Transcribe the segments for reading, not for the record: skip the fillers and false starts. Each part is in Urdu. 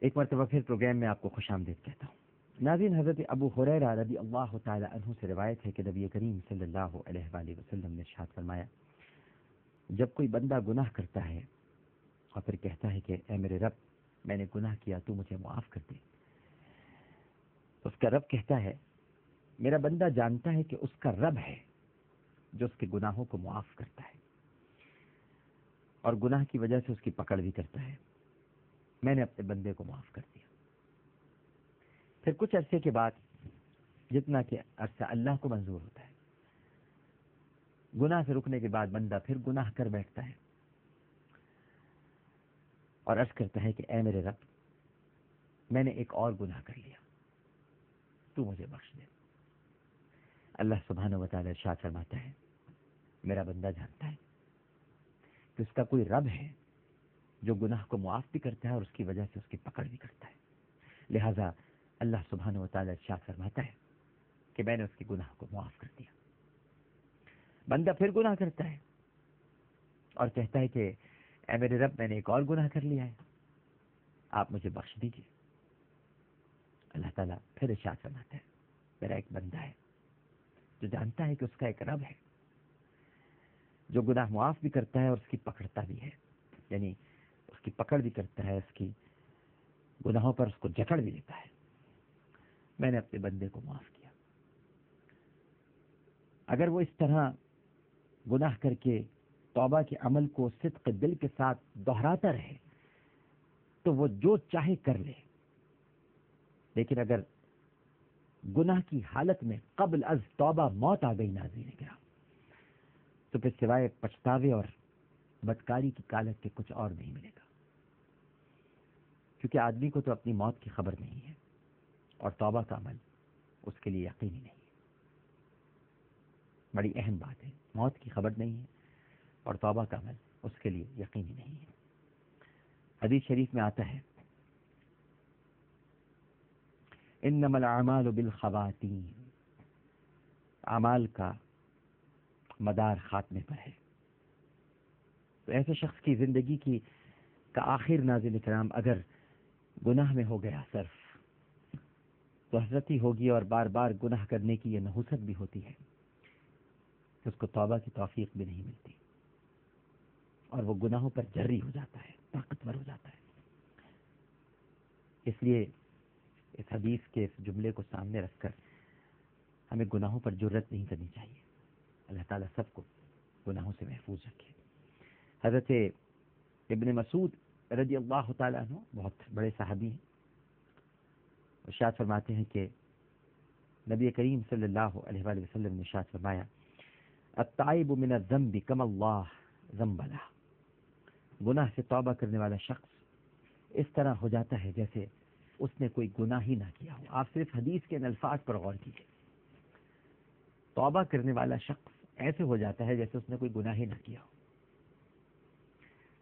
ایک مرتبہ پھر پروگرام میں آپ کو خوش آمدید کہتا ہوں۔ ناظرین، حضرت ابو ہریرہ رضی اللہ تعالی عنہ سے روایت ہے کہ نبی کریم صلی اللہ علیہ وآلہ وسلم نے ارشاد فرمایا، جب کوئی بندہ گناہ کرتا ہے اور پھر کہتا ہے کہ اے میرے رب، میں نے گناہ کیا، تو مجھے معاف کر دے، اس کا رب کہتا ہے، میرا بندہ جانتا ہے کہ اس کا رب ہے جو اس کے گناہوں کو معاف کرتا ہے اور گناہ کی وجہ سے اس کی پکڑ بھی کرتا ہے، میں نے اپنے بندے کو معاف کر دیا۔ پھر کچھ عرصے کے بعد، جتنا کہ عرصہ اللہ کو منظور ہوتا ہے، گناہ سے رکنے کے بعد بندہ پھر گناہ کر بیٹھتا ہے اور عرض کرتا ہے کہ اے میرے رب، میں نے ایک اور گناہ کر لیا، تو مجھے بخش دے۔ اللہ سبحانہ و تعالی ارشاد فرماتا ہے، میرا بندہ جانتا ہے کہ اس کا کوئی رب ہے جو گناہ کو معاف بھی کرتا ہے اور اس کی وجہ سے اس کی پکڑ بھی کرتا ہے، لہذا اللہ سبحانہ و تعالی ارشاد فرماتا ہے کہ میں نے اس کے گناہ کو معاف کر دیا۔ بندہ پھر گناہ کرتا ہے اور کہتا ہے کہ اے میرے رب، میں نے ایک اور گناہ کر لیا ہے، آپ مجھے بخش دیجیے۔ اللہ تعالیٰ پھر ارشاد فرماتا ہے، میرا ایک بندہ ہے جو جانتا ہے کہ اس کا ایک رب ہے جو گناہ معاف بھی کرتا ہے اور اس کی پکڑتا بھی ہے، یعنی اس کی پکڑ بھی کرتا ہے، اس کی گناہوں پر اس کو جکڑ بھی لیتا ہے۔ میں نے اپنے بندے کو معاف کیا۔ اگر وہ اس طرح گناہ کر کے توبہ کے عمل کو صدق دل کے ساتھ دہراتا رہے تو وہ جو چاہے کر لے، لیکن اگر گناہ کی حالت میں قبل از توبہ موت آ گئی ناظرین کرام، تو پھر سوائے پچھتاوے اور بدکاری کی کالت کے کچھ اور نہیں ملے گا، کیونکہ آدمی کو تو اپنی موت کی خبر نہیں ہے اور توبہ کا عمل اس کے لیے یقینی نہیں ہے۔ بڑی اہم بات ہے، موت کی خبر نہیں ہے اور توبہ کا عمل اس کے لیے یقینی نہیں ہے۔ حدیث شریف میں آتا ہے، انما الاعمال بالخواتیم، اعمال کا مدار خاتمے پر ہے۔ تو ایسے شخص کی زندگی کی کا آخر ناظرین کرام اگر گناہ میں ہو گیا صرف، تو حسرت ہی ہوگی اور بار بار گناہ کرنے کی یہ نحوست بھی ہوتی ہے کہ اس کو توبہ کی توفیق بھی نہیں ملتی اور وہ گناہوں پر جری ہو جاتا ہے، طاقتور ہو جاتا ہے۔ اس لیے اس حدیث کے اس جملے کو سامنے رکھ کر ہمیں گناہوں پر جرت نہیں کرنی چاہیے۔ اللہ تعالیٰ سب کو گناہوں سے محفوظ رکھے۔ حضرت ابن مسعود رضی اللہ تعالیٰ عنہ بہت بڑے صحابی ہیں، ارشاد فرماتے ہیں کہ نبی کریم صلی اللہ علیہ وآلہ وسلم نے ارشاد فرمایا، التائب من الذنب کما اللہ ذنب لہ، گناہ سے توبہ کرنے والا شخص اس طرح ہو جاتا ہے جیسے اس نے کوئی گناہ ہی نہ کیا ہو۔ آپ صرف حدیث کے ان الفاظ پر غور کیجیے، توبہ کرنے والا شخص ایسے ہو جاتا ہے جیسے اس نے کوئی گناہ ہی نہ کیا ہو۔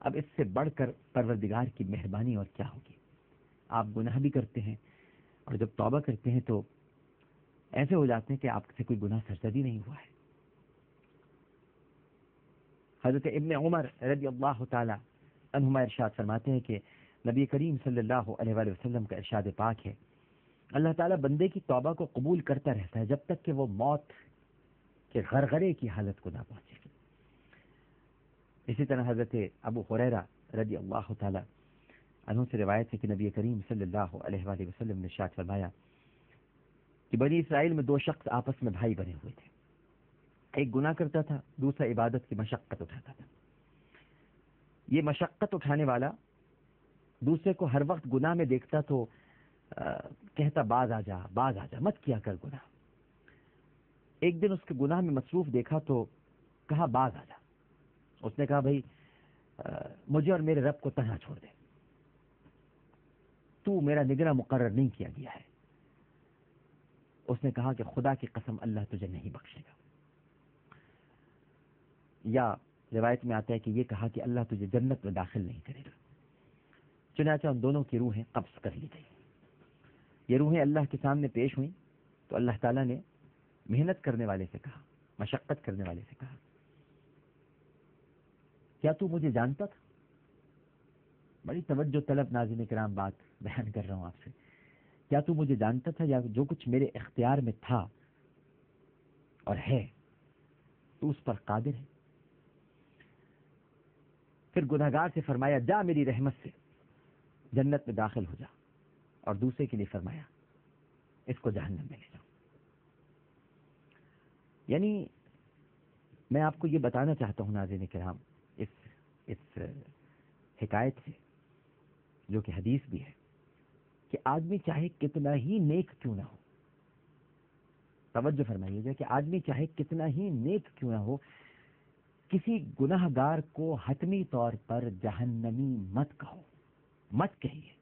اب اس سے بڑھ کر پروردگار کی مہربانی اور کیا ہوگی؟ آپ گناہ بھی کرتے ہیں اور جب توبہ کرتے ہیں تو ایسے ہو جاتے ہیں کہ آپ سے کوئی گناہ سرزد ہی نہیں ہوا ہے۔ حضرت ابن عمر رضی اللہ تعالی عنہما ارشاد فرماتے ہیں کہ نبی کریم صلی اللہ علیہ وآلہ وسلم کا ارشاد پاک ہے، اللہ تعالیٰ بندے کی توبہ کو قبول کرتا رہتا ہے جب تک کہ وہ موت کے غرغرے کی حالت کو نہ پہنچے۔ اسی طرح حضرت ابو ہریرہ رضی اللہ تعالی عنہ سے روایت ہے کہ نبی کریم صلی اللہ علیہ وآلہ وسلم نے ارشاد فرمایا کہ بنی اسرائیل میں دو شخص آپس میں بھائی بنے ہوئے تھے، ایک گناہ کرتا تھا، دوسرا عبادت کی مشقت اٹھاتا تھا۔ یہ مشقت اٹھانے والا دوسرے کو ہر وقت گناہ میں دیکھتا تو کہتا باز آ جا مت کیا کر گناہ۔ ایک دن اس کے گناہ میں مصروف دیکھا تو کہا باز آ جا۔ اس نے کہا بھائی مجھے اور میرے رب کو تنہا چھوڑ دے، تو میرا نگراں مقرر نہیں کیا گیا ہے۔ اس نے کہا کہ خدا کی قسم اللہ تجھے نہیں بخشے گا، یا روایت میں آتا ہے کہ یہ کہا کہ اللہ تجھے جنت میں داخل نہیں کرے گا۔ چنانچہ ان دونوں کی روحیں قبض کر لی گئی۔ یہ روحیں اللہ کے سامنے پیش ہوئیں تو اللہ تعالیٰ نے محنت کرنے والے سے کہا، مشقت کرنے والے سے کہا، کیا تو مجھے جانتا تھا؟ بڑی توجہ طلب ناظرین کرام بات بیان کر رہا ہوں آپ سے. کیا تو مجھے جانتا تھا یا جو کچھ میرے اختیار میں تھا اور ہے تو اس پر قادر ہے؟ پھر گنہگار سے فرمایا جا میری رحمت سے جنت میں داخل ہو جا، اور دوسرے کے لیے فرمایا اس کو جہنم میں لے جاؤ. یعنی میں آپ کو یہ بتانا چاہتا ہوں ناظرین کرام اس حکایت سے، جو کہ حدیث بھی ہے، کہ آدمی چاہے کتنا ہی نیک کیوں نہ ہو، توجہ فرمائیے گا کہ آدمی چاہے کتنا ہی نیک کیوں نہ ہو، کسی گناہ گار کو حتمی طور پر جہنمی مت کہو، مت کہیے.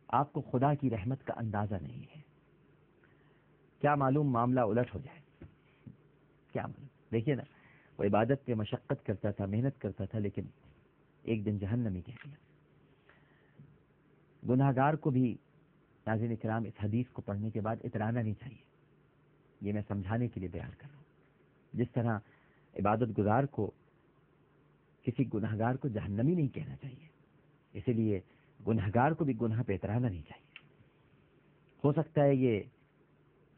آپ کو خدا کی رحمت کا اندازہ نہیں ہے. کیا معلوم معاملہ الٹ ہو جائے، کیا معلوم. دیکھیے نا، وہ عبادت پہ مشقت کرتا تھا، محنت کرتا تھا، لیکن ایک دن جہنمی کہہ دیا. گناہگار کو بھی ناظرین کرام اس حدیث کو پڑھنے کے بعد اترانا نہیں چاہیے. یہ میں سمجھانے کے لیے بیان کر رہا ہوں. جس طرح عبادت گزار کو کسی گناہگار کو جہنمی نہیں کہنا چاہیے، اسی لیے گناہگار کو بھی گناہ پہ اترانا نہیں چاہیے. ہو سکتا ہے یہ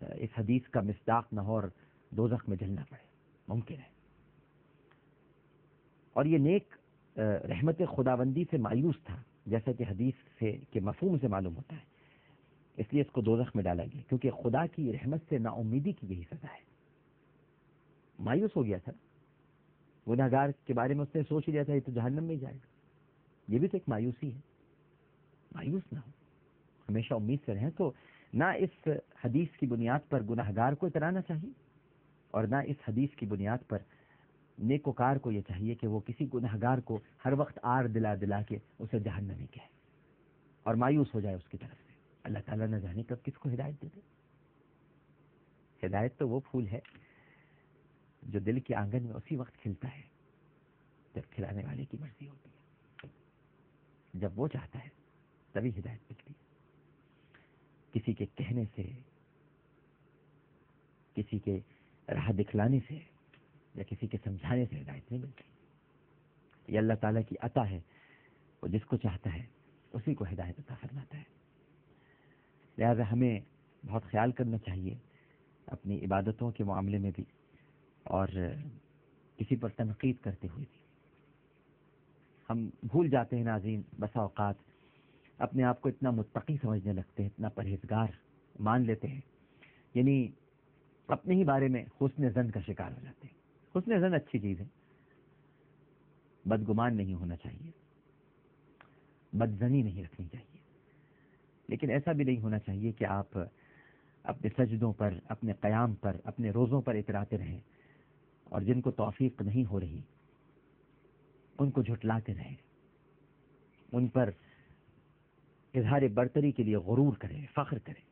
اس حدیث کا مصداق نہ ہو اور دوزخ میں جلنا پڑے، ممکن ہے. اور یہ نیک رحمت خداوندی سے مایوس تھا، جیسا کہ حدیث سے کے مفہوم سے معلوم ہوتا ہے، اس لیے اس کو دوزخ میں ڈالا گیا، کیونکہ خدا کی رحمت سے نا امیدی کی یہی سزا ہے. مایوس ہو گیا تھا گناہگار کے بارے میں، اس نے سوچ لیا تھا یہ تو جہنم میں ہی جائے گا. یہ بھی تو ایک مایوسی ہے. مایوس نہ ہو، ہمیشہ امید سے رہیں. تو نہ اس حدیث کی بنیاد پر گناہگار کو اترانا چاہیے، اور نہ اس حدیث کی بنیاد پر نیکوکار کو یہ چاہیے کہ وہ کسی گناہگار کو ہر وقت آر دلا دلا کے اسے جہنمی کہے اور مایوس ہو جائے اس کی طرف سے. اللہ تعالیٰ نہ جانے کب کس کو ہدایت دے دے. ہدایت تو وہ پھول ہے جو دل کے آنگن میں اسی وقت کھلتا ہے جب کھلانے والے کی مرضی ہوتی ہے. جب وہ چاہتا ہے تبھی ہدایت ملتی ہے. کسی کے کہنے سے، کسی کے راہ دکھلانے سے یا کسی کے سمجھانے سے ہدایت نہیں ملتی. یہ اللہ تعالیٰ کی عطا ہے، وہ جس کو چاہتا ہے اسی کو ہدایت عطا فرماتا ہے. لہذا ہمیں بہت خیال کرنا چاہیے اپنی عبادتوں کے معاملے میں بھی، اور کسی پر تنقید کرتے ہوئے بھی. ہم بھول جاتے ہیں ناظرین بسا اوقات، اپنے آپ کو اتنا متقی سمجھنے لگتے ہیں، اتنا پرہیزگار مان لیتے ہیں، یعنی اپنے ہی بارے میں حسن ظن کا شکار ہو جاتے ہیں. حسن ظن اچھی چیز ہے، بدگمان نہیں ہونا چاہیے، بدظنی نہیں رکھنی چاہیے، لیکن ایسا بھی نہیں ہونا چاہیے کہ آپ اپنے سجدوں پر، اپنے قیام پر، اپنے روزوں پر اتراتے رہیں، اور جن کو توفیق نہیں ہو رہی ان کو جھٹلاتے رہیں، ان پر اظہار برتری کے لیے غرور کریں، فخر کریں.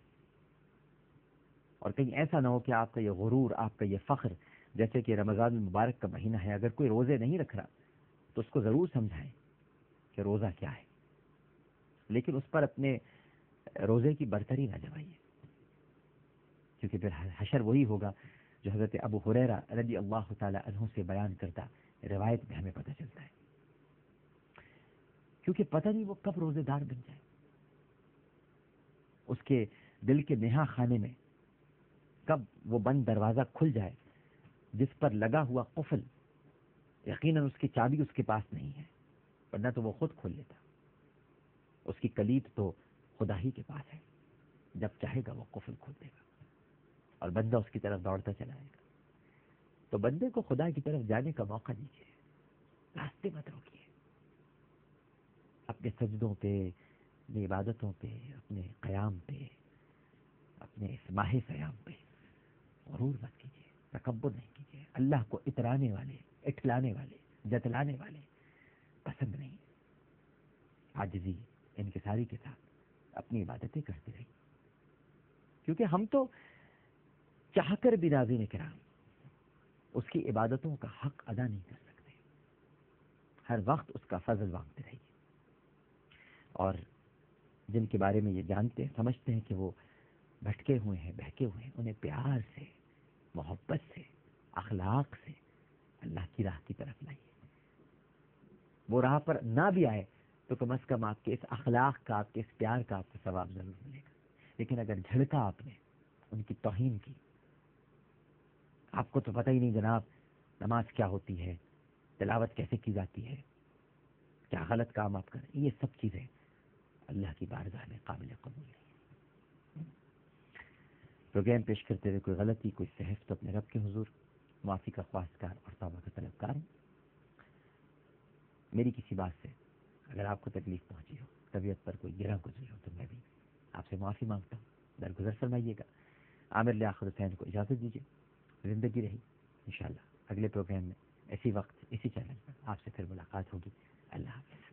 اور کہیں ایسا نہ ہو کہ آپ کا یہ غرور، آپ کا یہ فخر، جیسے کہ رمضان المبارک کا مہینہ ہے، اگر کوئی روزے نہیں رکھ رہا تو اس کو ضرور سمجھائیں کہ روزہ کیا ہے، لیکن اس پر اپنے روزے کی برتری نہ جمائیے، کیونکہ پھر حشر وہی ہوگا جو حضرت ابو ہریرہ رضی اللہ تعالی عنہ سے بیان کرتا روایت میں ہمیں پتہ چلتا ہے. کیونکہ پتہ نہیں وہ کب روزے دار بن جائے، اس کے دل کے نہا خانے میں کب وہ بند دروازہ کھل جائے جس پر لگا ہوا قفل یقیناً اس کی چابی اس کے پاس نہیں ہے، ورنہ تو وہ خود کھول لیتا. اس کی کلید تو خدا ہی کے پاس ہے، جب چاہے گا وہ قفل کھول دے گا اور بندہ اس کی طرف دوڑتا چلا جائے گا. تو بندے کو خدا کی طرف جانے کا موقع دیجیے، راستے مت روکیے. اپنے سجدوں پہ، اپنی عبادتوں پہ، اپنے قیام پہ، اپنے اس ماہ سیام پہ غرور مت کیجیے، تکبر نہیں کیجیے. اللہ کو اترانے والے، اٹھلانے والے، جتلانے والے پسند نہیں. عاجزی، انکساری کے ساتھ اپنی عبادتیں کرتے رہیے، کیونکہ ہم تو چاہ کر بھی ناظرین کرام اس کی عبادتوں کا حق ادا نہیں کر سکتے. ہر وقت اس کا فضل مانگتے رہیے، اور جن کے بارے میں یہ جانتے ہیں، سمجھتے ہیں کہ وہ بھٹکے ہوئے ہیں، بہکے ہوئے ہیں، انہیں پیار سے، محبت سے، اخلاق سے اللہ کی راہ کی طرف لائیے. وہ راہ پر نہ بھی آئے تو کم از کم آپ کے اس اخلاق کا، آپ کے اس پیار کا آپ کو ثواب ضرور ملے گا. لیکن اگر جھڑکا آپ نے، ان کی توہین کی، آپ کو تو پتہ ہی نہیں جناب نماز کیا ہوتی ہے، تلاوت کیسے کی جاتی ہے، کیا غلط کام آپ کریں، یہ سب چیزیں اللہ کی بارگاہ میں قابل قبول نہیں. پروگرام پیش کرتے ہوئے کوئی غلطی، کوئی صحف تو اپنے رب کے حضور معافی کا خواستگار اور توبہ کا طلبگار ہوں. میری کسی بات سے اگر آپ کو تکلیف پہنچی ہو، طبیعت پر کوئی گرہ گزری ہو، تو میں بھی آپ سے معافی مانگتا ہوں، درگزر فرمائیے گا. عامر لیاقت حسین کو اجازت دیجیے. زندگی رہی انشاءاللہ اگلے پروگرام میں اسی وقت اسی چینل پر آپ سے پھر ملاقات ہوگی. اللہ حافظ.